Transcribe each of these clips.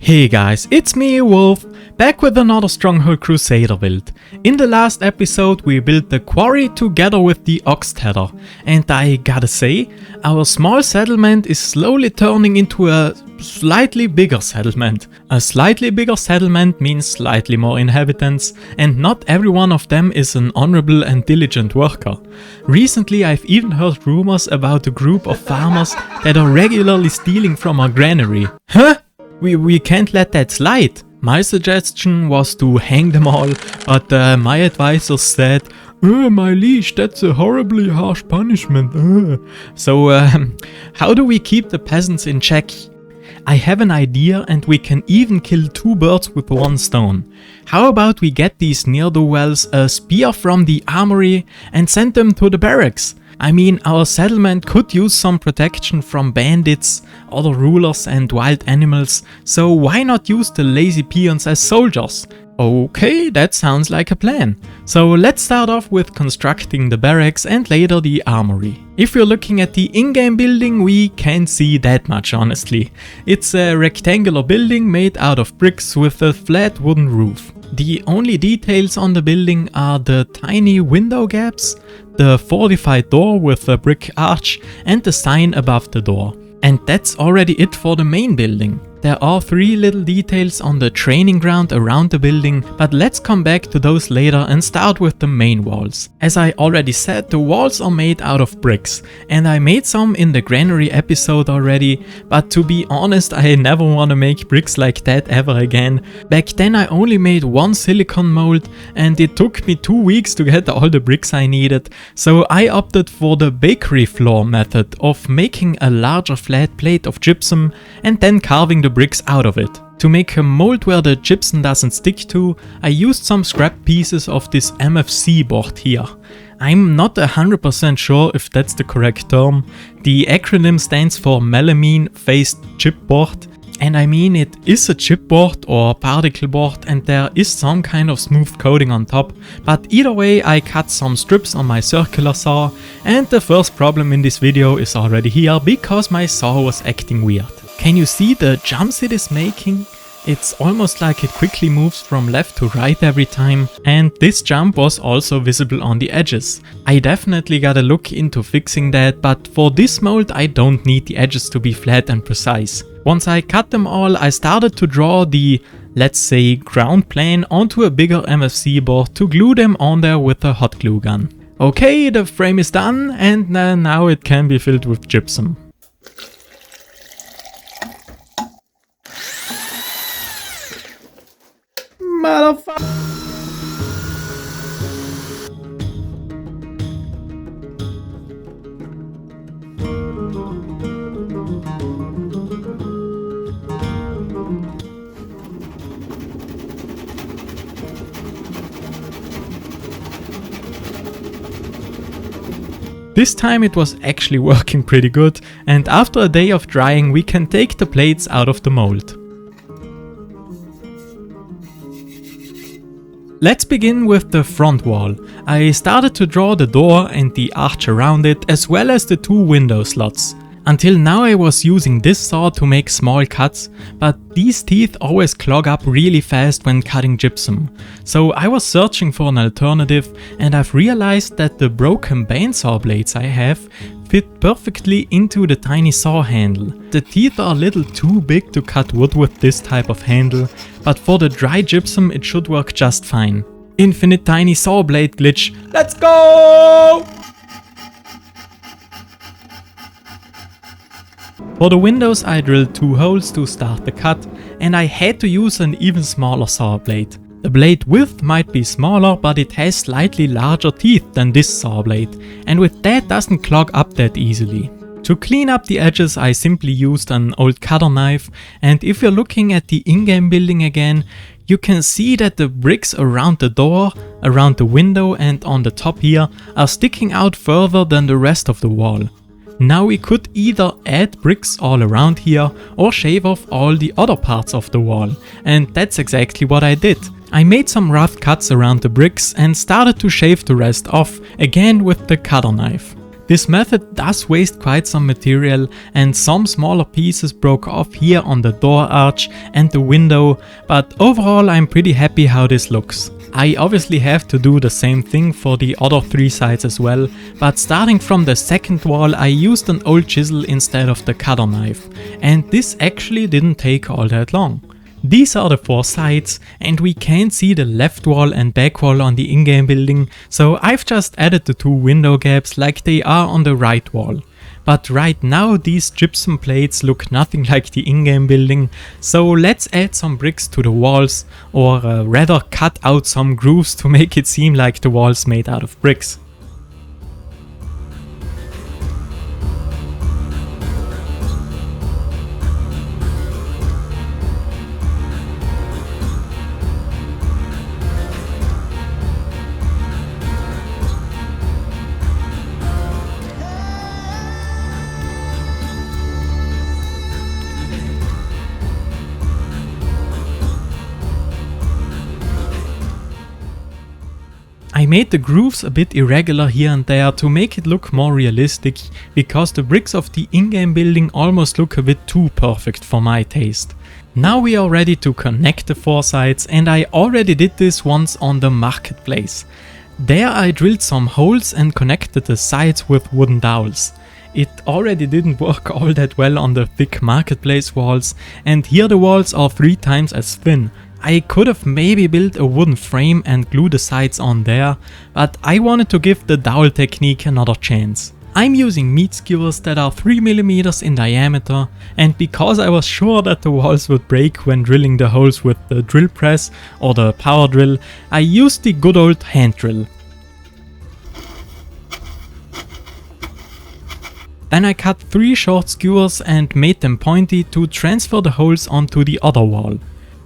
Hey guys, it's me, Wolf, back with another Stronghold Crusader build. In the last episode we built the quarry together with the ox tether, and I gotta say, our small settlement is slowly turning into a slightly bigger settlement. A slightly bigger settlement means slightly more inhabitants, and not every one of them is an honorable and diligent worker. Recently I've even heard rumors about a group of farmers that are regularly stealing from our granary. Huh? We can't let that slide. My suggestion was to hang them all, but my advisor said, my liege, that's a horribly harsh punishment. So how do we keep the peasants in check? I have an idea, and we can even kill two birds with one stone. How about we get these ne'er-do-wells a spear from the Armory and send them to the barracks? I mean, our settlement could use some protection from bandits, other rulers and wild animals, so why not use the lazy peons as soldiers? Okay, that sounds like a plan. So let's start off with constructing the barracks and later the armory. If you're looking at the in-game building, we can't see that much honestly. It's a rectangular building made out of bricks with a flat wooden roof. The only details on the building are the tiny window gaps, the fortified door with a brick arch and the sign above the door. And that's already it for the main building. There are three little details on the training ground around the building, but let's come back to those later and start with the main walls. As I already said, the walls are made out of bricks, and I made some in the granary episode already, but to be honest, I never want to make bricks like that ever again. Back then I only made one silicone mold, and it took me 2 weeks to get all the bricks I needed, so I opted for the bakery floor method of making a larger flat plate of gypsum and then carving the bricks out of it. To make a mold where the gypsum doesn't stick to, I used some scrap pieces of this MFC board here. I'm not 100% sure if that's the correct term. The acronym stands for melamine faced chipboard, and I mean it is a chipboard or particle board and there is some kind of smooth coating on top, but either way I cut some strips on my circular saw, and the first problem in this video is already here because my saw was acting weird. Can you see the jumps it is making? It's almost like it quickly moves from left to right every time, and this jump was also visible on the edges. I definitely gotta look into fixing that, but for this mold I don't need the edges to be flat and precise. Once I cut them all, I started to draw the, let's say, ground plane onto a bigger MFC board to glue them on there with a hot glue gun. Okay, the frame is done, and now it can be filled with gypsum. Motherfucker! This time it was actually working pretty good, and after a day of drying we can take the plates out of the mold. Let's begin with the front wall. I started to draw the door and the arch around it, as well as the two window slots. Until now I was using this saw to make small cuts, but these teeth always clog up really fast when cutting gypsum. So I was searching for an alternative, and I've realized that the broken bandsaw blades I have fit perfectly into the tiny saw handle. The teeth are a little too big to cut wood with this type of handle, but for the dry gypsum it should work just fine. Infinite tiny saw blade glitch, let's go! For the windows I drilled 2 holes to start the cut, and I had to use an even smaller saw blade. The blade width might be smaller, but it has slightly larger teeth than this saw blade, and with that doesn't clog up that easily. To clean up the edges I simply used an old cutter knife, and if you're looking at the in-game building again, you can see that the bricks around the door, around the window and on the top here are sticking out further than the rest of the wall. Now we could either add bricks all around here or shave off all the other parts of the wall, and that's exactly what I did. I made some rough cuts around the bricks and started to shave the rest off, again with the cutter knife. This method does waste quite some material, and some smaller pieces broke off here on the door arch and the window, but overall I'm pretty happy how this looks. I obviously have to do the same thing for the other 3 sides as well, but starting from the second wall I used an old chisel instead of the cutter knife, and this actually didn't take all that long. These are the 4 sides, and we can see the left wall and back wall on the in-game building, so I've just added the 2 window gaps like they are on the right wall. But right now these gypsum plates look nothing like the in-game building, so let's add some bricks to the walls, or rather cut out some grooves to make it seem like the wall's made out of bricks. I made the grooves a bit irregular here and there to make it look more realistic, because the bricks of the in-game building almost look a bit too perfect for my taste. Now we are ready to connect the 4 sides, and I already did this once on the marketplace. There I drilled some holes and connected the sides with wooden dowels. It already didn't work all that well on the thick marketplace walls, and here the walls are 3 times as thin. I could have maybe built a wooden frame and glued the sides on there, but I wanted to give the dowel technique another chance. I'm using meat skewers that are 3mm in diameter, and because I was sure that the walls would break when drilling the holes with the drill press or the power drill, I used the good old hand drill. Then I cut 3 short skewers and made them pointy to transfer the holes onto the other wall.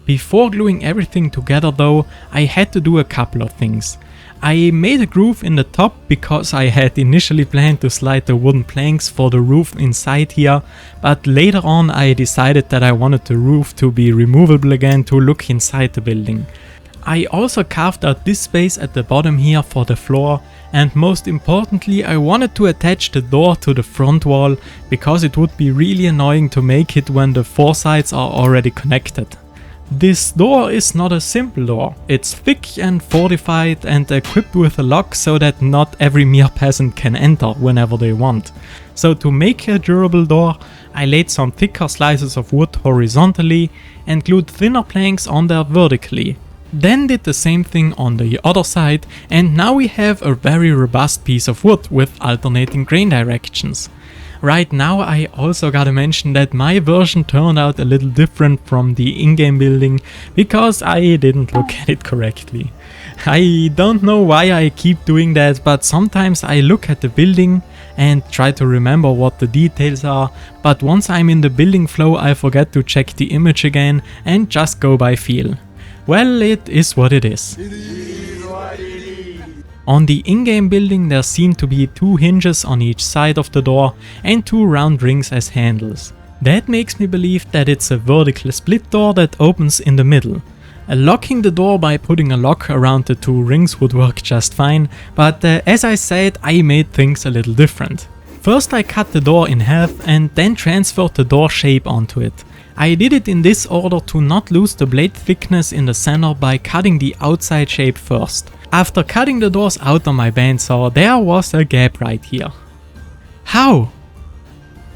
Before gluing everything together though, I had to do a couple of things. I made a groove in the top because I had initially planned to slide the wooden planks for the roof inside here, but later on I decided that I wanted the roof to be removable again to look inside the building. I also carved out this space at the bottom here for the floor, and most importantly I wanted to attach the door to the front wall because it would be really annoying to make it when the 4 sides are already connected. This door is not a simple door. It's thick and fortified and equipped with a lock so that not every mere peasant can enter whenever they want. So to make a durable door, I laid some thicker slices of wood horizontally and glued thinner planks on there vertically. Then did the same thing on the other side, and now we have a very robust piece of wood with alternating grain directions. Right now I also gotta mention that my version turned out a little different from the in-game building because I didn't look at it correctly. I don't know why I keep doing that, but sometimes I look at the building and try to remember what the details are, but once I'm in the building flow I forget to check the image again and just go by feel. Well, it is what it is. On the in-game building there seem to be 2 hinges on each side of the door and 2 round rings as handles. That makes me believe that it's a vertical split door that opens in the middle. Locking the door by putting a lock around the 2 rings would work just fine, but as I said, I made things a little different. First I cut the door in half and then transferred the door shape onto it. I did it in this order to not lose the blade thickness in the center by cutting the outside shape first. After cutting the doors out on my bandsaw, there was a gap right here. How?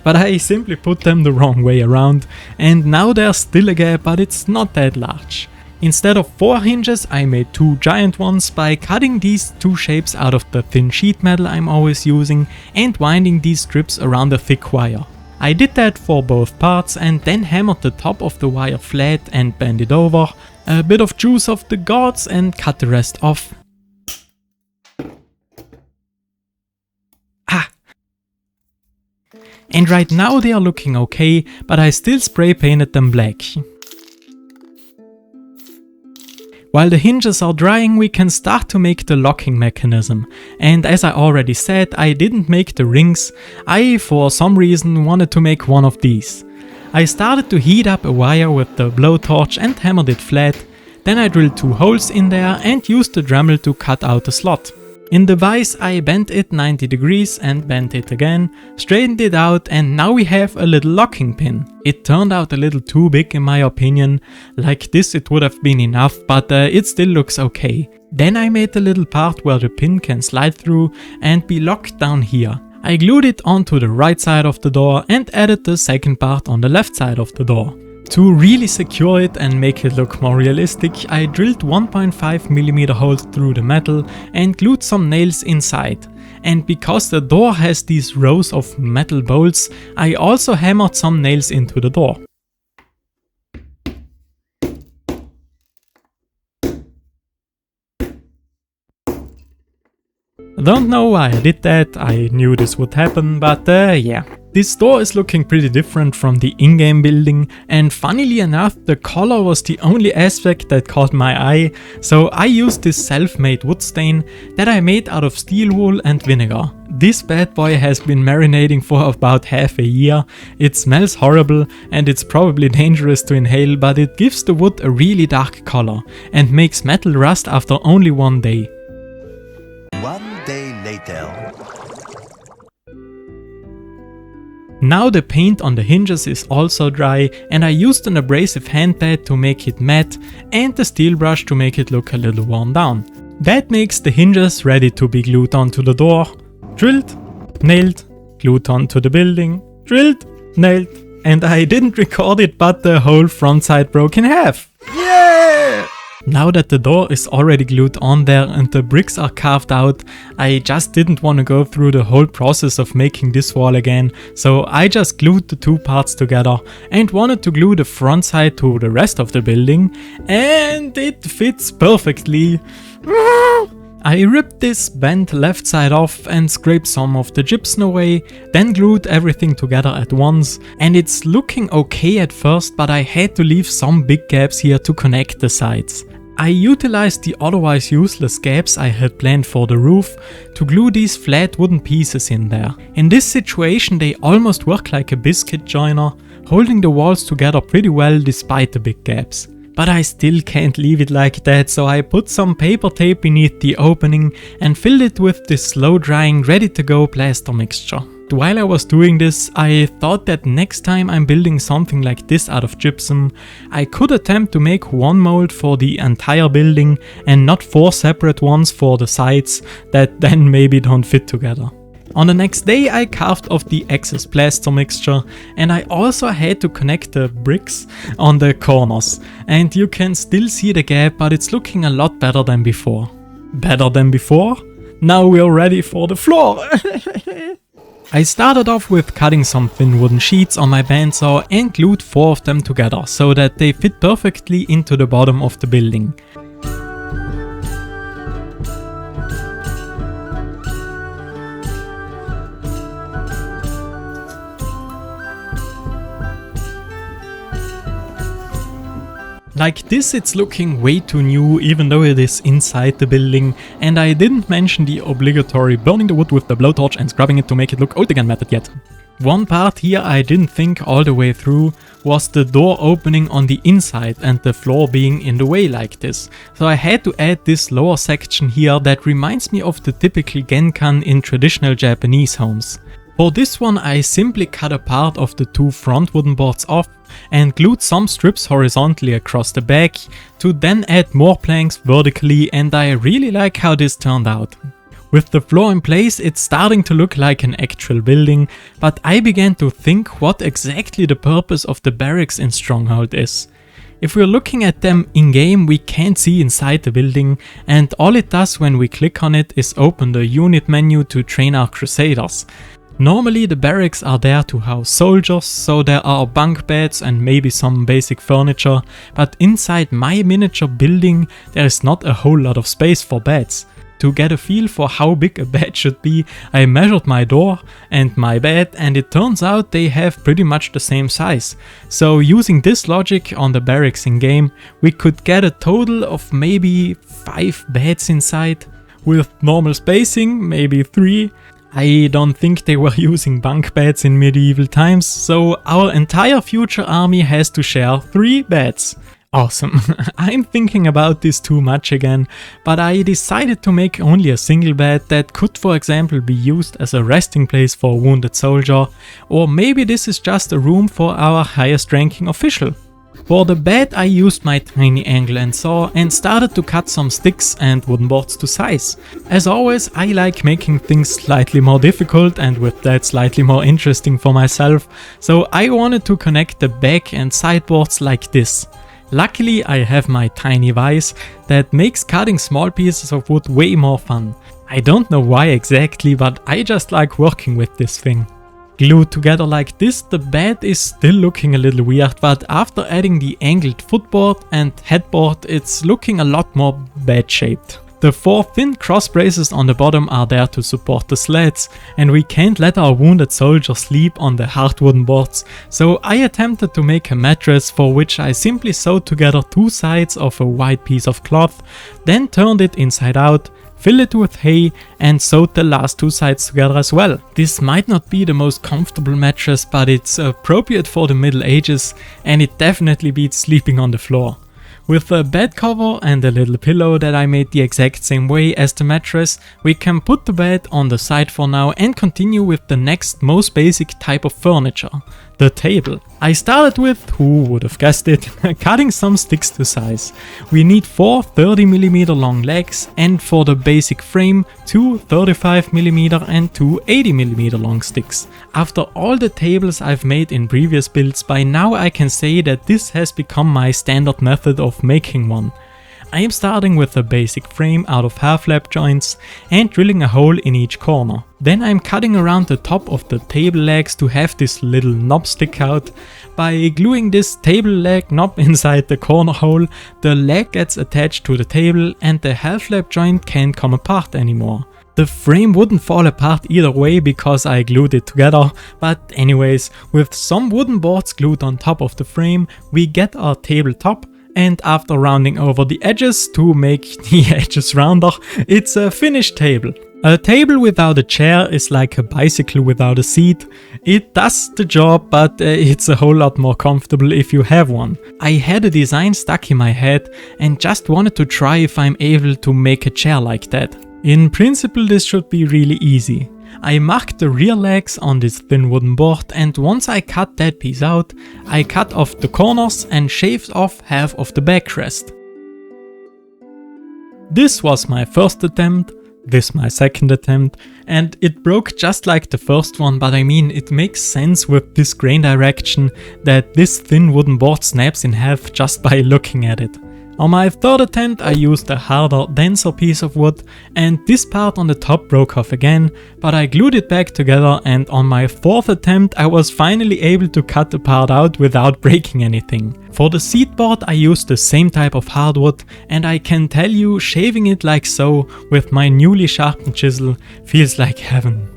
But I simply put them the wrong way around, and now there's still a gap, but it's not that large. Instead of 4 hinges I made 2 giant ones by cutting these 2 shapes out of the thin sheet metal I'm always using and winding these strips around the thick wire. I did that for both parts and then hammered the top of the wire flat and bent it over, a bit of juice of the gods, and cut the rest off. And right now they are looking okay, but I still spray painted them black. While the hinges are drying we can start to make the locking mechanism, and as I already said I didn't make the rings, I for some reason wanted to make one of these. I started to heat up a wire with the blowtorch and hammered it flat, then I drilled 2 holes in there and used the Dremel to cut out a slot. In the vise I bent it 90 degrees and bent it again, straightened it out, and now we have a little locking pin. It turned out a little too big in my opinion. Like this it would have been enough, but it still looks okay. Then I made a little part where the pin can slide through and be locked down here. I glued it onto the right side of the door and added the second part on the left side of the door. To really secure it and make it look more realistic, I drilled 1.5mm holes through the metal and glued some nails inside. And because the door has these rows of metal bolts, I also hammered some nails into the door. Don't know why I did that, I knew this would happen, but yeah. This door is looking pretty different from the in-game building, and funnily enough the color was the only aspect that caught my eye, so I used this self-made wood stain that I made out of steel wool and vinegar. This bad boy has been marinating for about half a year. It smells horrible and it's probably dangerous to inhale, but it gives the wood a really dark color and makes metal rust after only one day. 1 day later. Now the paint on the hinges is also dry, and I used an abrasive hand pad to make it matte and the steel brush to make it look a little worn down. That makes the hinges ready to be glued onto the door. Drilled, nailed, glued onto the building, drilled, nailed, and I didn't record it, but the whole front side broke in half. Yeah! Now that the door is already glued on there and the bricks are carved out, I just didn't want to go through the whole process of making this wall again, so I just glued the two parts together and wanted to glue the front side to the rest of the building, and it fits perfectly. I ripped this bent left side off and scraped some of the gypsum away, then glued everything together at once, and it's looking okay at first, but I had to leave some big gaps here to connect the sides. I utilized the otherwise useless gaps I had planned for the roof to glue these flat wooden pieces in there. In this situation they almost work like a biscuit joiner, holding the walls together pretty well despite the big gaps. But I still can't leave it like that, so I put some paper tape beneath the opening and filled it with this slow drying ready to go plaster mixture. While I was doing this, I thought that next time I'm building something like this out of gypsum, I could attempt to make one mold for the entire building and not 4 separate ones for the sides that then maybe don't fit together. On the next day I carved off the excess plaster mixture, and I also had to connect the bricks on the corners, and you can still see the gap, but it's looking a lot better than before. Better than before? Now we're ready for the floor! I started off with cutting some thin wooden sheets on my bandsaw and glued 4 of them together so that they fit perfectly into the bottom of the building. Like this it's looking way too new, even though it is inside the building, and I didn't mention the obligatory burning the wood with the blowtorch and scrubbing it to make it look old again method yet. One part here I didn't think all the way through was the door opening on the inside and the floor being in the way like this. So I had to add this lower section here that reminds me of the typical genkan in traditional Japanese homes. For this one I simply cut a part of the 2 front wooden boards off and glued some strips horizontally across the back to then add more planks vertically, and I really like how this turned out. With the floor in place it's starting to look like an actual building, but I began to think what exactly the purpose of the barracks in Stronghold is. If we're looking at them in game we can't see inside the building, and all it does when we click on it is open the unit menu to train our crusaders. Normally the barracks are there to house soldiers, so there are bunk beds and maybe some basic furniture, but inside my miniature building there is not a whole lot of space for beds. To get a feel for how big a bed should be, I measured my door and my bed, and it turns out they have pretty much the same size. So using this logic on the barracks in game, we could get a total of maybe 5 beds inside. With normal spacing, maybe 3. I don't think they were using bunk beds in medieval times, so our entire future army has to share 3 beds. Awesome. I'm thinking about this too much again, but I decided to make only a single bed that could, for example, be used as a resting place for a wounded soldier, or maybe this is just a room for our highest ranking official. For the bed I used my tiny angle and saw and started to cut some sticks and wooden boards to size. As always, I like making things slightly more difficult and with that slightly more interesting for myself, so I wanted to connect the back and sideboards like this. Luckily I have my tiny vise that makes cutting small pieces of wood way more fun. I don't know why exactly, but I just like working with this thing. Glued together like this, the bed is still looking a little weird, but after adding the angled footboard and headboard, it's looking a lot more bed shaped. The 4 thin cross braces on the bottom are there to support the sleds, and we can't let our wounded soldier sleep on the hard wooden boards, so I attempted to make a mattress for which I simply sewed together 2 sides of a white piece of cloth, then turned it inside out, filled it with hay and sewed the last 2 sides together as well. This might not be the most comfortable mattress, but it's appropriate for the Middle Ages and it definitely beats sleeping on the floor. With a bed cover and a little pillow that I made the exact same way as the mattress, we can put the bed on the side for now and continue with the next most basic type of furniture, the table. I started with, who would have guessed it, cutting some sticks to size. We need 4 30mm long legs and for the basic frame 2 35mm and 2 80mm long sticks. After all the tables I've made in previous builds, by now I can say that this has become my standard method of making one. I am starting with a basic frame out of half lap joints and drilling a hole in each corner. Then I'm cutting around the top of the table legs to have this little knob stick out. By gluing this table leg knob inside the corner hole, the leg gets attached to the table and the half lap joint can't come apart anymore. The frame wouldn't fall apart either way because I glued it together, but anyways, with some wooden boards glued on top of the frame, we get our tabletop. And after rounding over the edges to make the edges rounder, it's a finished table. A table without a chair is like a bicycle without a seat. It does the job, but it's a whole lot more comfortable if you have one. I had a design stuck in my head and just wanted to try if I'm able to make a chair like that. In principle this should be really easy. I marked the rear legs on this thin wooden board and once I cut that piece out, I cut off the corners and shaved off half of the backrest. This was my first attempt, this my second attempt, and it broke just like the first one, but I mean it makes sense with this grain direction that this thin wooden board snaps in half just by looking at it. On my third attempt I used a harder, denser piece of wood and this part on the top broke off again, but I glued it back together and on my fourth attempt I was finally able to cut the part out without breaking anything. For the seat board I used the same type of hardwood and I can tell you shaving it like so with my newly sharpened chisel feels like heaven.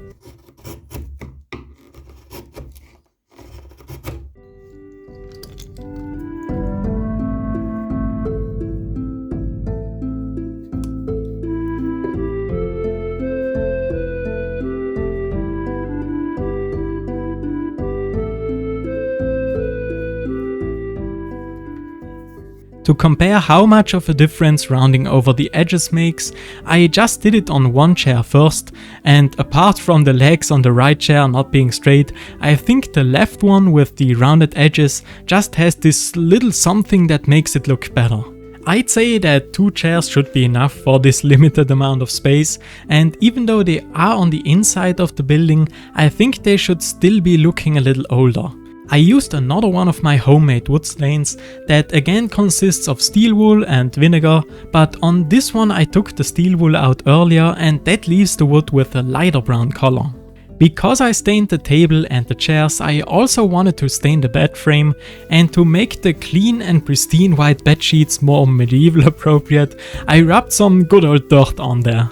To compare how much of a difference rounding over the edges makes, I just did it on one chair first, and apart from the legs on the right chair not being straight, I think the left one with the rounded edges just has this little something that makes it look better. I'd say that 2 chairs should be enough for this limited amount of space, and even though they are on the inside of the building, I think they should still be looking a little older. I used another one of my homemade wood stains that again consists of steel wool and vinegar, but on this one I took the steel wool out earlier and that leaves the wood with a lighter brown color. Because I stained the table and the chairs, I also wanted to stain the bed frame, and to make the clean and pristine white bed sheets more medieval appropriate, I rubbed some good old dirt on there.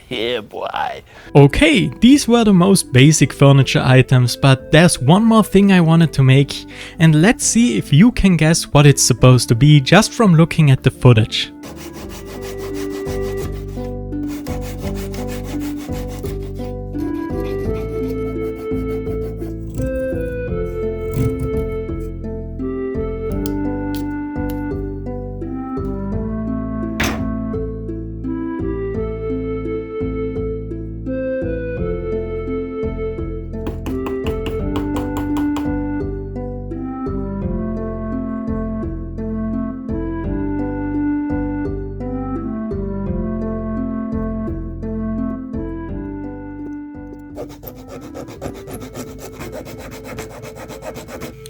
Yeah, boy. Okay, these were the most basic furniture items, but there's one more thing I wanted to make, and let's see if you can guess what it's supposed to be just from looking at the footage.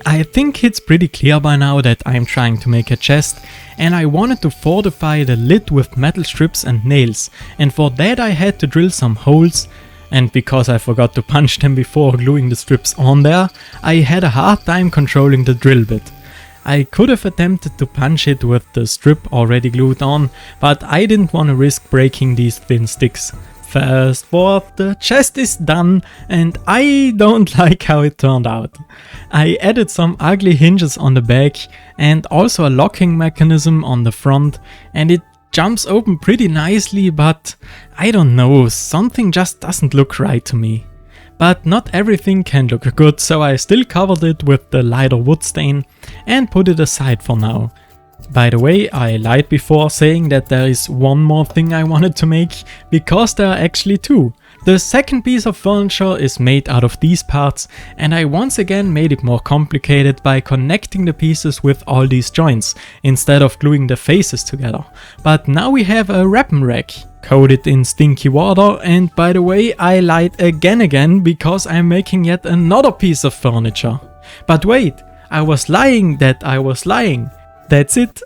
I think it's pretty clear by now that I'm trying to make a chest, and I wanted to fortify the lid with metal strips and nails, and for that I had to drill some holes, and because I forgot to punch them before gluing the strips on there, I had a hard time controlling the drill bit. I could have attempted to punch it with the strip already glued on, but I didn't want to risk breaking these thin sticks. Fast forward, the chest is done, and I don't like how it turned out. I added some ugly hinges on the back and also a locking mechanism on the front, and it jumps open pretty nicely, but I don't know, something just doesn't look right to me. But not everything can look good, so I still covered it with the lighter wood stain and put it aside for now. By the way, I lied before saying that there is one more thing I wanted to make, because there are actually two. The second piece of furniture is made out of these parts, and I once again made it more complicated by connecting the pieces with all these joints, instead of gluing the faces together. But now we have a weapon rack, coated in stinky water, and by the way, I lied again because I'm making yet another piece of furniture. But wait, I was lying that I was lying. That's it.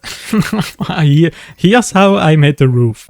Here's how I made the roof.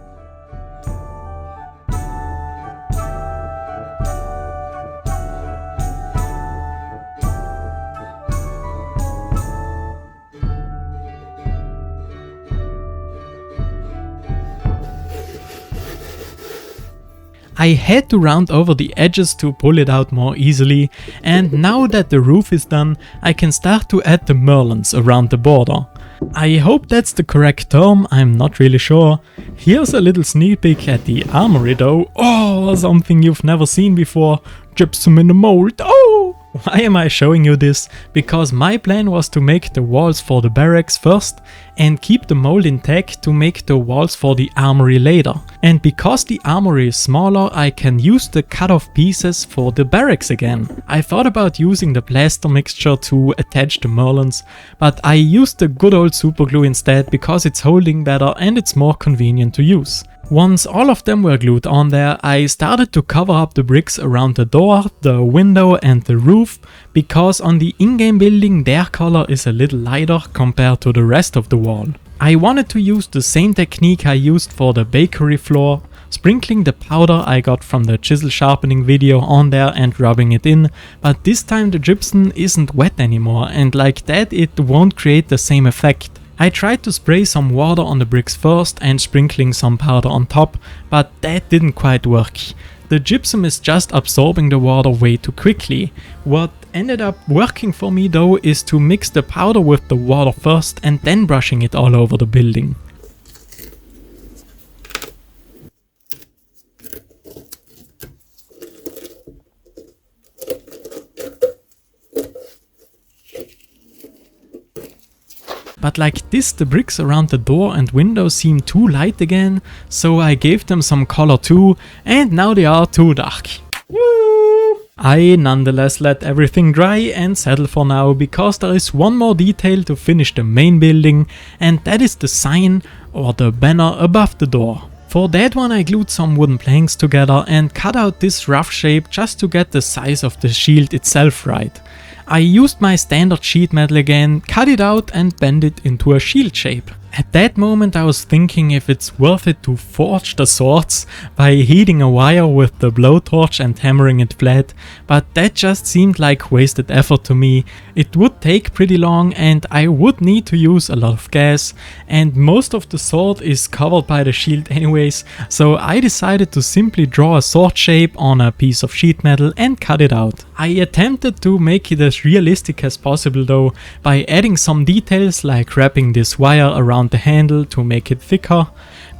I had to round over the edges to pull it out more easily, and now that the roof is done, I can start to add the merlons around the border. I hope that's the correct term, I'm not really sure. Here's a little sneak peek at the armory though. Oh, something you've never seen before. Gypsum in the mold. Oh! Why am I showing you this? Because my plan was to make the walls for the barracks first and keep the mold intact to make the walls for the armory later. And because the armory is smaller, I can use the cut off pieces for the barracks again. I thought about using the plaster mixture to attach the merlons, but I used the good old super glue instead because it's holding better and it's more convenient to use. Once all of them were glued on there, I started to cover up the bricks around the door, the window and the roof, because on the in-game building their color is a little lighter compared to the rest of the wall. I wanted to use the same technique I used for the bakery floor, sprinkling the powder I got from the chisel sharpening video on there and rubbing it in, but this time the gypsum isn't wet anymore, and like that it won't create the same effect. I tried to spray some water on the bricks first and sprinkling some powder on top, but that didn't quite work. The gypsum is just absorbing the water way too quickly. What ended up working for me though is to mix the powder with the water first and then brushing it all over the building. But like this, the bricks around the door and window seem too light again, so I gave them some color too, and now they are too dark. Woo! I nonetheless let everything dry and settle for now, because there is one more detail to finish the main building, and that is the sign or the banner above the door. For that one I glued some wooden planks together and cut out this rough shape just to get the size of the shield itself right. I used my standard sheet metal again, cut it out and bend it into a shield shape. At that moment I was thinking if it's worth it to forge the swords by heating a wire with the blowtorch and hammering it flat, but that just seemed like wasted effort to me. It would take pretty long and I would need to use a lot of gas, and most of the sword is covered by the shield anyways, so I decided to simply draw a sword shape on a piece of sheet metal and cut it out. I attempted to make it as realistic as possible though, by adding some details like wrapping this wire around the handle to make it thicker,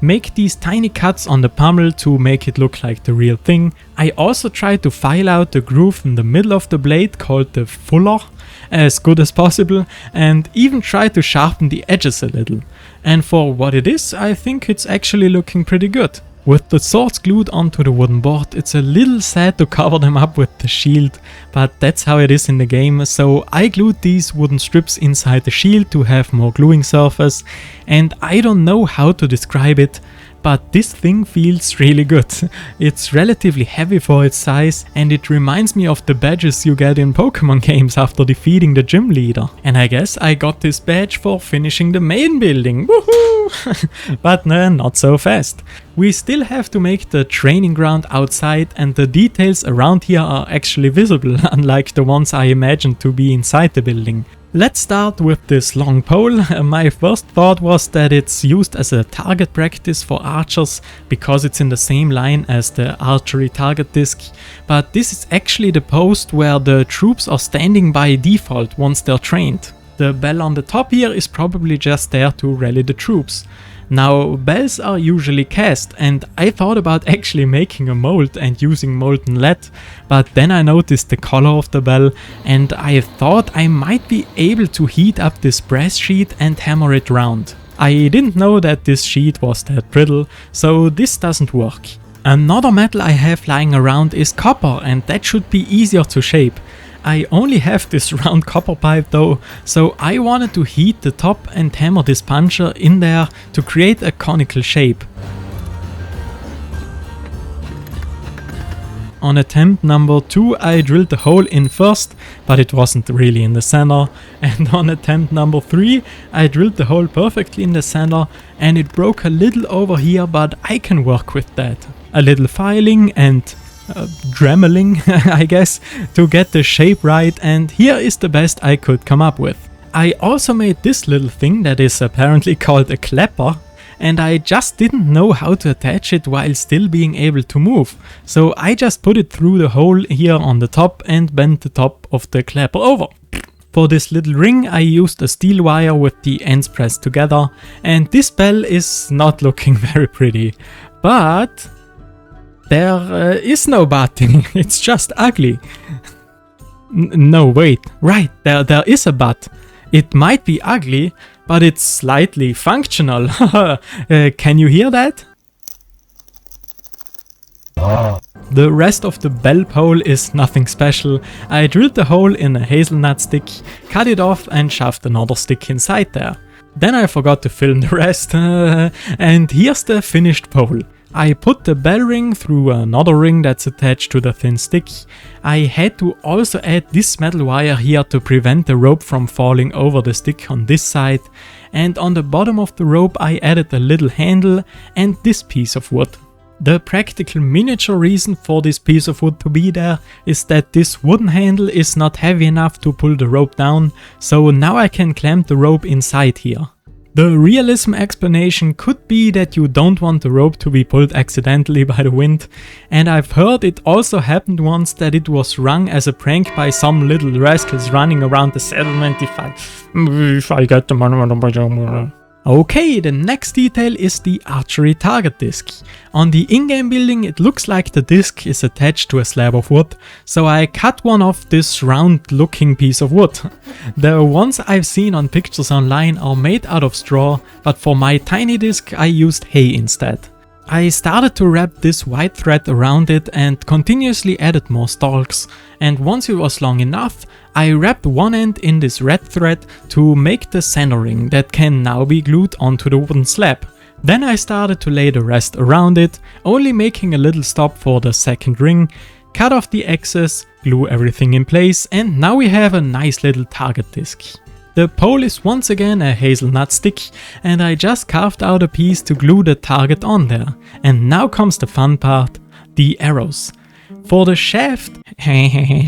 make these tiny cuts on the pommel to make it look like the real thing. I also tried to file out the groove in the middle of the blade called the fuller as good as possible, and even tried to sharpen the edges a little. And for what it is, I think it's actually looking pretty good. With the swords glued onto the wooden board, it's a little sad to cover them up with the shield, but that's how it is in the game, so I glued these wooden strips inside the shield to have more gluing surface, and I don't know how to describe it, but this thing feels really good. It's relatively heavy for its size, and it reminds me of the badges you get in Pokemon games after defeating the gym leader. And I guess I got this badge for finishing the main building, woohoo! But not so fast. We still have to make the training ground outside, and the details around here are actually visible, unlike the ones I imagined to be inside the building. Let's start with this long pole. My first thought was that it's used as a target practice for archers because it's in the same line as the archery target disc, but this is actually the post where the troops are standing by default once they're trained. The bell on the top here is probably just there to rally the troops. Now, bells are usually cast, and I thought about actually making a mold and using molten lead, but then I noticed the color of the bell and I thought I might be able to heat up this brass sheet and hammer it round. I didn't know that this sheet was that brittle, so this doesn't work. Another metal I have lying around is copper, and that should be easier to shape. I only have this round copper pipe though, so I wanted to heat the top and hammer this puncher in there to create a conical shape. On attempt number 2 I drilled the hole in first, but it wasn't really in the center, and on attempt number 3 I drilled the hole perfectly in the center and it broke a little over here, but I can work with that. A little filing and dremeling, I guess, to get the shape right, and here is the best I could come up with. I also made this little thing that is apparently called a clapper, and I just didn't know how to attach it while still being able to move, so I just put it through the hole here on the top and bent the top of the clapper over. For this little ring I used a steel wire with the ends pressed together, and this bell is not looking very pretty, but there is no butting, it's just ugly. No, wait, right, there is a butt. It might be ugly, but it's slightly functional. Can you hear that? The rest of the bell pole is nothing special. I drilled the hole in a hazelnut stick, cut it off and shoved another stick inside there. Then I forgot to film the rest, and here's the finished pole. I put the bell ring through another ring that's attached to the thin stick. I had to also add this metal wire here to prevent the rope from falling over the stick on this side, and on the bottom of the rope I added a little handle and this piece of wood. The practical miniature reason for this piece of wood to be there is that this wooden handle is not heavy enough to pull the rope down, so now I can clamp the rope inside here. The realism explanation could be that you don't want the rope to be pulled accidentally by the wind, and I've heard it also happened once that it was rung as a prank by some little rascals running around the settlement if I get the money. Okay, the next detail is the archery target disc. On the in-game building it looks like the disc is attached to a slab of wood, so I cut one off this round looking piece of wood. The ones I've seen on pictures online are made out of straw, but for my tiny disc I used hay instead. I started to wrap this white thread around it and continuously added more stalks, and once it was long enough, I wrapped one end in this red thread to make the center ring that can now be glued onto the wooden slab. Then I started to lay the rest around it, only making a little stop for the second ring, cut off the excess, glue everything in place, and now we have a nice little target disc. The pole is once again a hazelnut stick, and I just carved out a piece to glue the target on there. And now comes the fun part, the arrows. For the shaft, I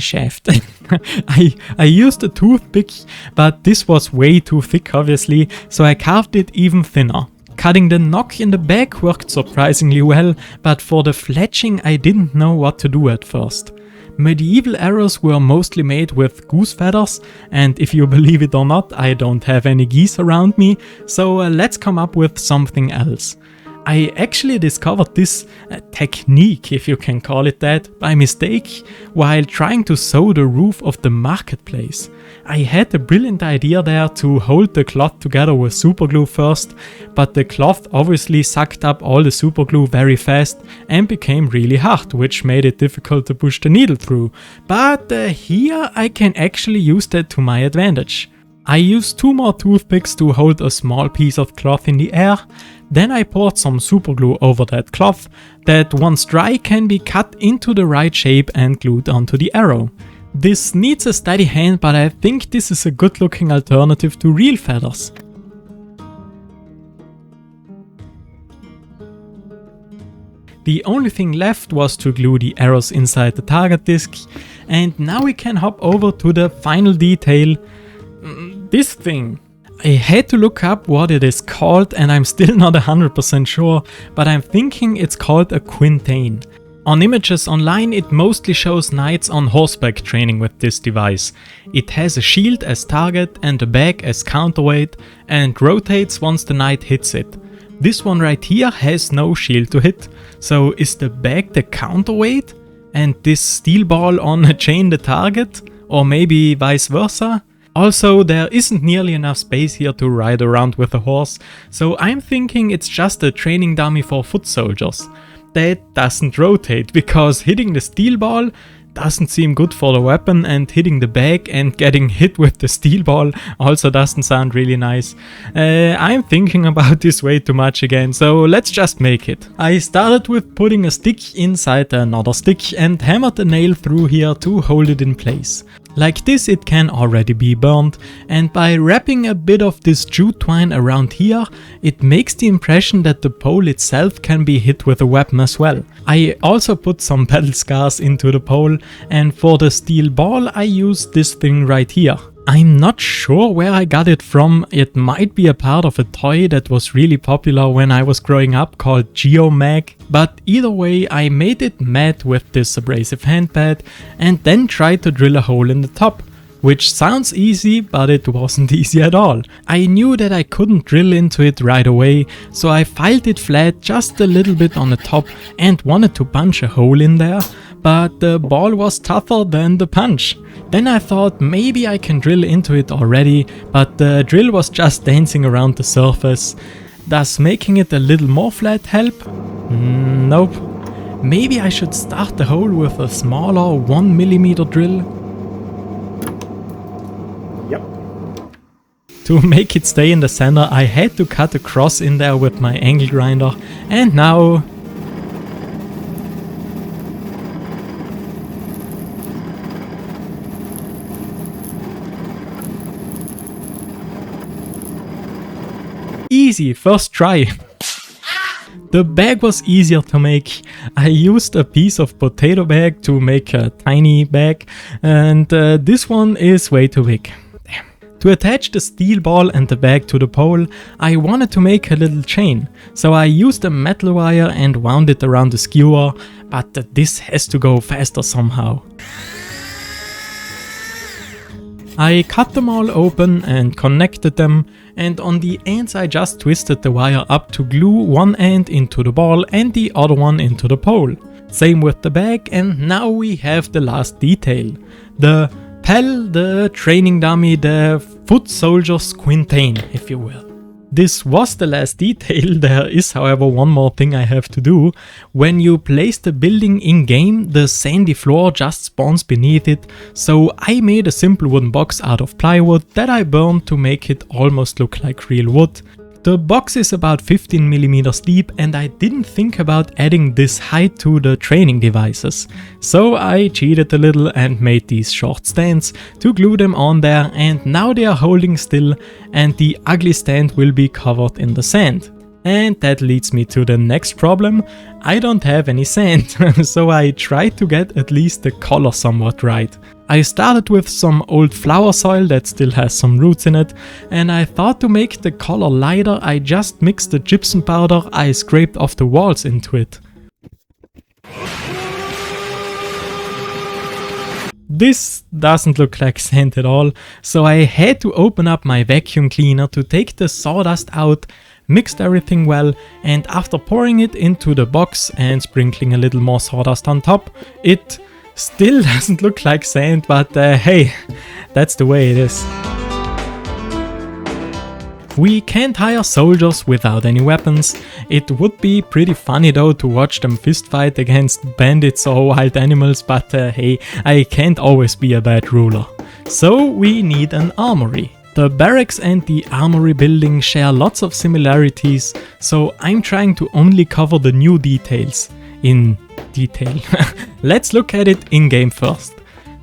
used a toothpick, but this was way too thick obviously, so I carved it even thinner. Cutting the nock in the back worked surprisingly well, but for the fletching I didn't know what to do at first. Medieval arrows were mostly made with goose feathers, and if you believe it or not, I don't have any geese around me, so let's come up with something else. I actually discovered this technique, if you can call it that, by mistake while trying to sew the roof of the marketplace. I had a brilliant idea there to hold the cloth together with superglue first, but the cloth obviously sucked up all the superglue very fast and became really hard, which made it difficult to push the needle through. But here I can actually use that to my advantage. I used 2 more toothpicks to hold a small piece of cloth in the air, then I poured some superglue over that cloth that once dry can be cut into the right shape and glued onto the arrow. This needs a steady hand, but I think this is a good looking alternative to real feathers. The only thing left was to glue the arrows inside the target disc, and now we can hop over to the final detail, this thing. I had to look up what it is called and I'm still not 100% sure, but I'm thinking it's called a quintain. On images online it mostly shows knights on horseback training with this device. It has a shield as target and a bag as counterweight and rotates once the knight hits it. This one right here has no shield to hit, so is the bag the counterweight and this steel ball on a chain the target, or maybe vice versa? Also, there isn't nearly enough space here to ride around with a horse, so I'm thinking it's just a training dummy for foot soldiers. That doesn't rotate, because hitting the steel ball doesn't seem good for the weapon, and hitting the bag and getting hit with the steel ball also doesn't sound really nice. I'm thinking about this way too much again, so let's just make it. I started with putting a stick inside another stick and hammered a nail through here to hold it in place. Like this it can already be burned, and by wrapping a bit of this jute twine around here, it makes the impression that the pole itself can be hit with a weapon as well. I also put some battle scars into the pole, and for the steel ball I used this thing right here. I'm not sure where I got it from. It might be a part of a toy that was really popular when I was growing up called Geomag, but either way I made it matte with this abrasive handpad and then tried to drill a hole in the top. Which sounds easy, but it wasn't easy at all. I knew that I couldn't drill into it right away, so I filed it flat just a little bit on the top and wanted to punch a hole in there, but the ball was tougher than the punch. Then I thought maybe I can drill into it already, but the drill was just dancing around the surface. Does making it a little more flat help? Nope. Maybe I should start the hole with a smaller 1mm drill? To make it stay in the center, I had to cut a cross in there with my angle grinder, and now... Easy, first try. The bag was easier to make. I used a piece of potato bag to make a tiny bag, and this one is way too big. To attach the steel ball and the bag to the pole, I wanted to make a little chain, so I used a metal wire and wound it around the skewer, but this has to go faster somehow. I cut them all open and connected them, and on the ends I just twisted the wire up to glue one end into the ball and the other one into the pole. Same with the bag, and now we have the last detail. The Pell, the training dummy, the foot soldier's quintain, if you will. This was the last detail. There is, however, one more thing I have to do. When you place the building in game, the sandy floor just spawns beneath it, so I made a simple wooden box out of plywood that I burned to make it almost look like real wood. The box is about 15mm deep, and I didn't think about adding this height to the training devices. So I cheated a little and made these short stands to glue them on there, and now they are holding still and the ugly stand will be covered in the sand. And that leads me to the next problem. I don't have any sand, so I tried to get at least the color somewhat right. I started with some old flower soil that still has some roots in it, and I thought to make the color lighter I just mixed the gypsum powder I scraped off the walls into it. This doesn't look like sand at all, so I had to open up my vacuum cleaner to take the sawdust out, mixed everything well, and after pouring it into the box and sprinkling a little more sawdust on top, it still doesn't look like sand, but hey, that's the way it is. We can't hire soldiers without any weapons. It would be pretty funny though to watch them fistfight against bandits or wild animals, but hey, I can't always be a bad ruler. So we need an armory. The barracks and the armory building share lots of similarities, so I'm trying to only cover the new details in detail. Let's look at it in-game first.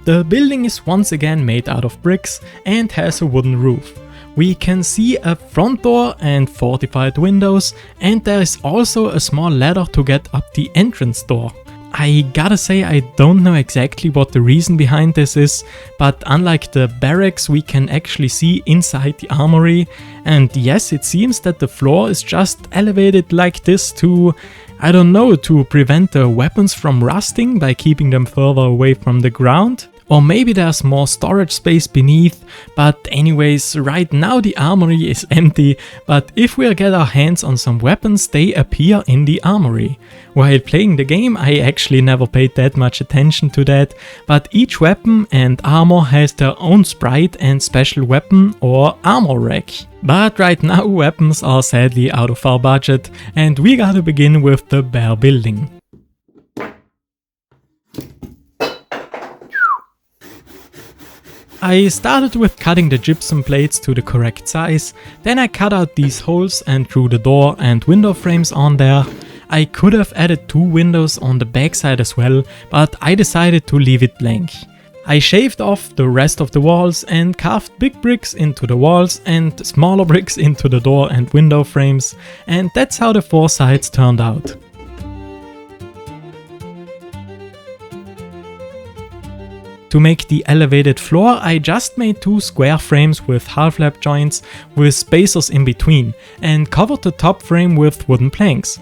The building is once again made out of bricks and has a wooden roof. We can see a front door and fortified windows, and there is also a small ladder to get up the entrance door. I gotta say, I don't know exactly what the reason behind this is, but unlike the barracks we can actually see inside the armory, and yes, it seems that the floor is just elevated like this to, I don't know, to prevent the weapons from rusting by keeping them further away from the ground. Or maybe there's more storage space beneath, but anyways, right now the armory is empty, but if we get our hands on some weapons, they appear in the armory. While playing the game, I actually never paid that much attention to that, but each weapon and armor has their own sprite and special weapon or armor rack. But right now weapons are sadly out of our budget, and we gotta begin with the bare building. I started with cutting the gypsum plates to the correct size, then I cut out these holes and drew the door and window frames on there. I could have added 2 windows on the backside as well, but I decided to leave it blank. I shaved off the rest of the walls and carved big bricks into the walls and smaller bricks into the door and window frames, and that's how the 4 sides turned out. To make the elevated floor, I just made 2 square frames with half-lap joints with spacers in between and covered the top frame with wooden planks.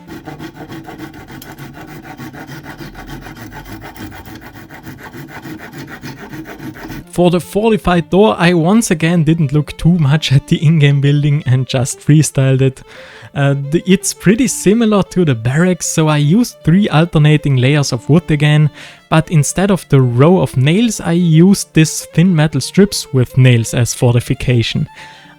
For the fortified door, I once again didn't look too much at the in-game building and just freestyled it. It's pretty similar to the barracks, so I used 3 alternating layers of wood again, but instead of the row of nails I used this thin metal strips with nails as fortification.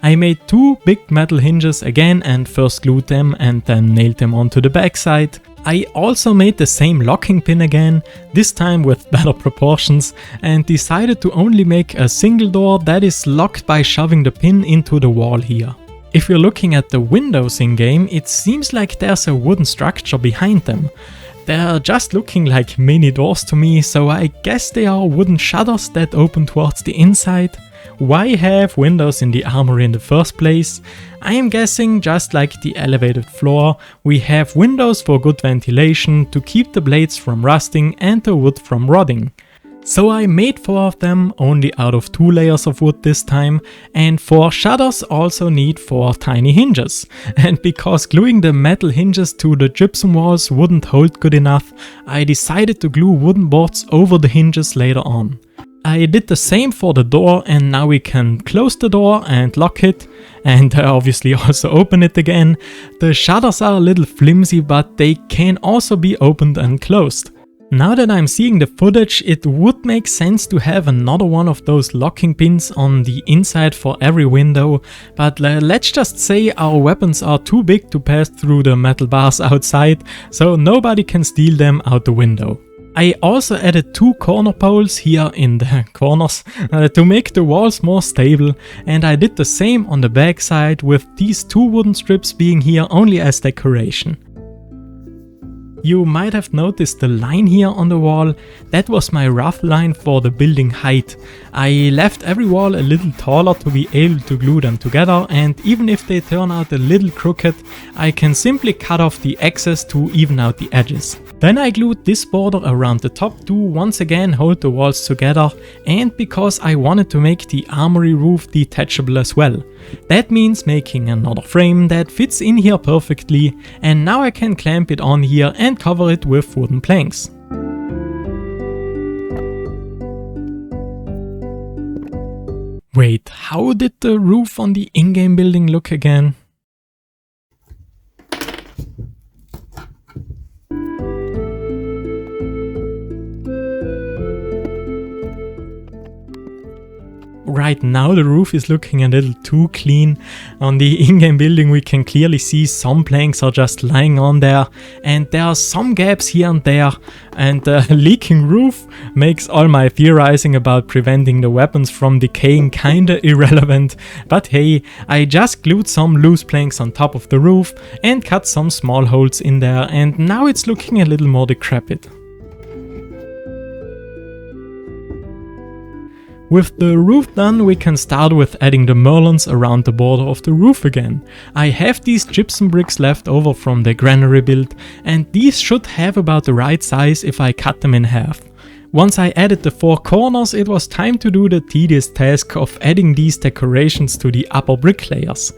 I made 2 big metal hinges again and first glued them and then nailed them onto the backside. I also made the same locking pin again, this time with better proportions, and decided to only make a single door that is locked by shoving the pin into the wall here. If you're looking at the windows in game, it seems like there's a wooden structure behind them. They're just looking like mini doors to me, so I guess they are wooden shutters that open towards the inside. Why have windows in the armory in the first place? I am guessing, just like the elevated floor, we have windows for good ventilation to keep the blades from rusting and the wood from rotting. So I made 4 of them, only out of 2 layers of wood this time, and 4 shutters also need 4 tiny hinges. And because gluing the metal hinges to the gypsum walls wouldn't hold good enough, I decided to glue wooden boards over the hinges later on. I did the same for the door, and now we can close the door and lock it, and obviously also open it again. The shutters are a little flimsy, but they can also be opened and closed. Now that I'm seeing the footage, it would make sense to have another one of those locking pins on the inside for every window, but let's just say our weapons are too big to pass through the metal bars outside, so nobody can steal them out the window. I also added 2 corner poles here in the corners to make the walls more stable, and I did the same on the back side with these 2 wooden strips being here only as decoration. You might have noticed the line here on the wall. That was my rough line for the building height. I left every wall a little taller to be able to glue them together, and even if they turn out a little crooked, I can simply cut off the excess to even out the edges. Then I glued this border around the top to once again hold the walls together, and because I wanted to make the armory roof detachable as well. That means making another frame that fits in here perfectly, and now I can clamp it on here and cover it with wooden planks. Wait, how did the roof on the in-game building look again? right now the roof is looking a little too clean. On the in-game building we can clearly see some planks are just lying on there, and there are some gaps here and there, and the leaking roof makes all my theorizing about preventing the weapons from decaying kinda irrelevant. But hey, I just glued some loose planks on top of the roof and cut some small holes in there, and now it's looking a little more decrepit. With the roof done, we can start with adding the merlons around the border of the roof again. I have these gypsum bricks left over from the granary build, and these should have about the right size if I cut them in half. Once I added the 4 corners, it was time to do the tedious task of adding these decorations to the upper brick layers.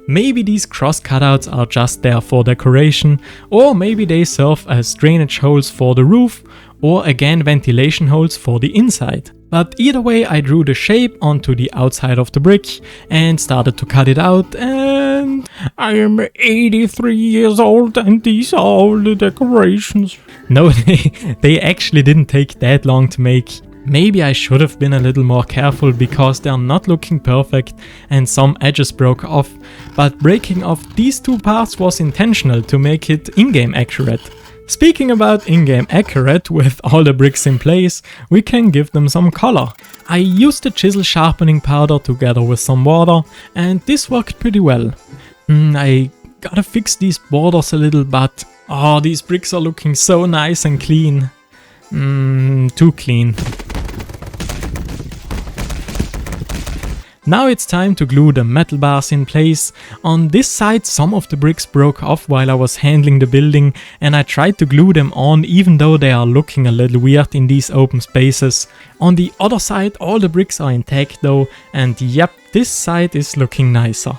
Maybe these cross cutouts are just there for decoration, or maybe they serve as drainage holes for the roof, or again ventilation holes for the inside. But either way, I drew the shape onto the outside of the brick and started to cut it out, and I am 83 years old and these are all the decorations. No, they actually didn't take that long to make. Maybe I should have been a little more careful because they're not looking perfect and some edges broke off, but breaking off these 2 parts was intentional to make it in-game accurate. Speaking about in-game accurate, with all the bricks in place, we can give them some color. I used the chisel sharpening powder together with some water, and this worked pretty well. I gotta fix these borders a little, but oh, these bricks are looking so nice and clean. Too clean. Now it's time to glue the metal bars in place. On this side some of the bricks broke off while I was handling the building, and I tried to glue them on even though they are looking a little weird in these open spaces. On the other side all the bricks are intact though, and yep, this side is looking nicer.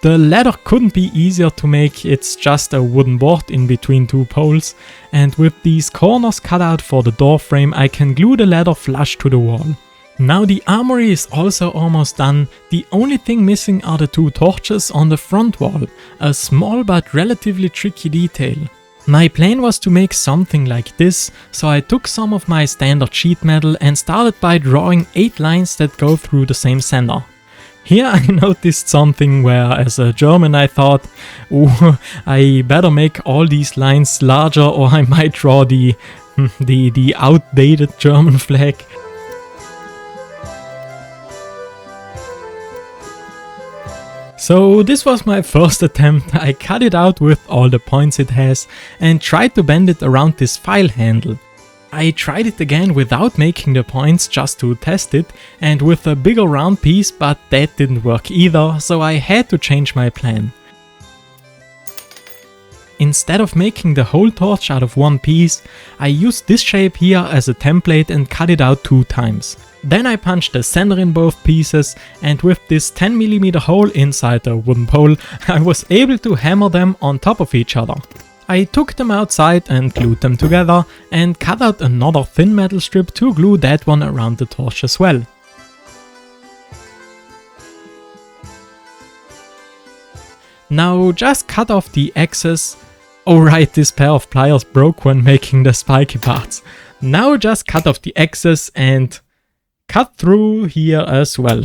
The ladder couldn't be easier to make, it's just a wooden board in between 2 poles, and with these corners cut out for the door frame I can glue the ladder flush to the wall. Now the armory is also almost done, the only thing missing are the 2 torches on the front wall, a small but relatively tricky detail. My plan was to make something like this, so I took some of my standard sheet metal and started by drawing 8 lines that go through the same center. Here I noticed something where, as a German, I thought, ooh, I better make all these lines larger or I might draw the outdated German flag. So this was my first attempt. I cut it out with all the points it has and tried to bend it around this file handle. I tried it again without making the points just to test it, and with a bigger round piece, but that didn't work either, so I had to change my plan. Instead of making the whole torch out of one piece, I used this shape here as a template and cut it out 2 times. Then I punched the center in both pieces, and with this 10mm hole inside the wooden pole, I was able to hammer them on top of each other. I took them outside and glued them together and cut out another thin metal strip to glue that one around the torch as well. Now just cut off the excess. Oh right, this pair of pliers broke when making the spiky parts. Now just cut off the excess and cut through here as well.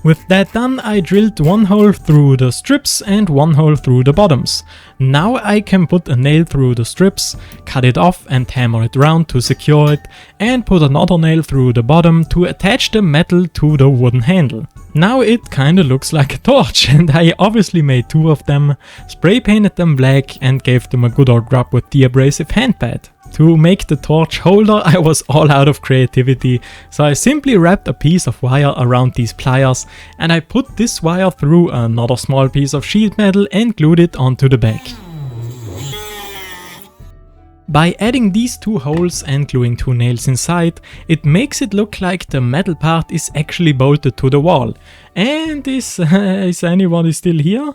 With that done, I drilled 1 hole through the strips and 1 hole through the bottoms. Now I can put a nail through the strips, cut it off and hammer it round to secure it, and put another nail through the bottom to attach the metal to the wooden handle. Now it kinda looks like a torch, and I obviously made 2 of them, spray painted them black and gave them a good old rub with the abrasive hand pad. To make the torch holder I was all out of creativity, so I simply wrapped a piece of wire around these pliers and I put this wire through another small piece of sheet metal and glued it onto the back. By adding these 2 holes and gluing 2 nails inside, it makes it look like the metal part is actually bolted to the wall. And is anybody still here?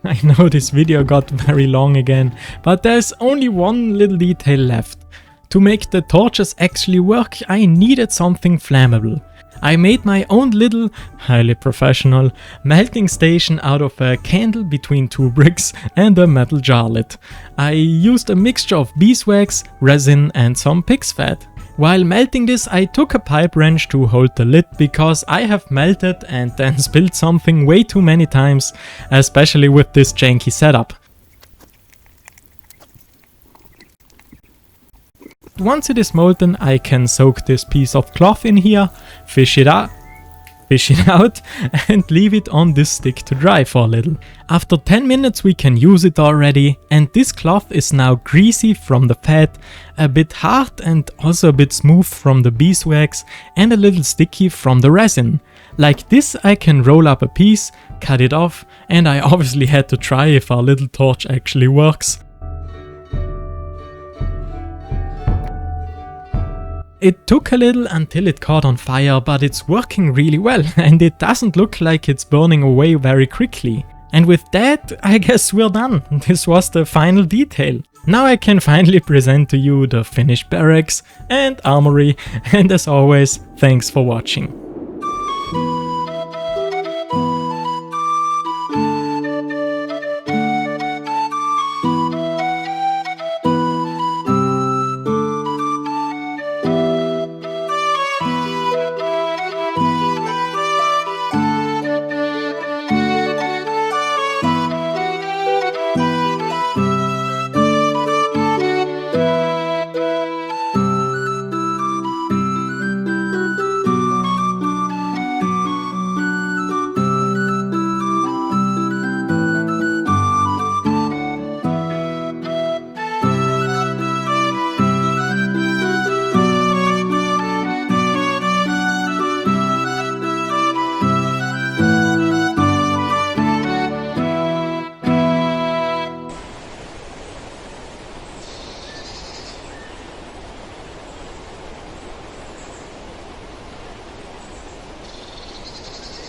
I know this video got very long again, but there's only one little detail left. To make the torches actually work, I needed something flammable. I made my own little, highly professional, melting station out of a candle between 2 bricks and a metal jar lid. I used a mixture of beeswax, resin and some pig's fat. While melting this, I took a pipe wrench to hold the lid because I have melted and then spilled something way too many times, especially with this janky setup. Once it is molten, I can soak this piece of cloth in here, fish it out, and leave it on this stick to dry for a little. After 10 minutes we can use it already, and this cloth is now greasy from the fat, a bit hard and also a bit smooth from the beeswax, and a little sticky from the resin. Like this I can roll up a piece, cut it off, and I obviously had to try if our little torch actually works. It took a little until it caught on fire, but it's working really well and it doesn't look like it's burning away very quickly. And with that, I guess we're done. This was the final detail. Now I can finally present to you the finished barracks and armory, and as always, thanks for watching.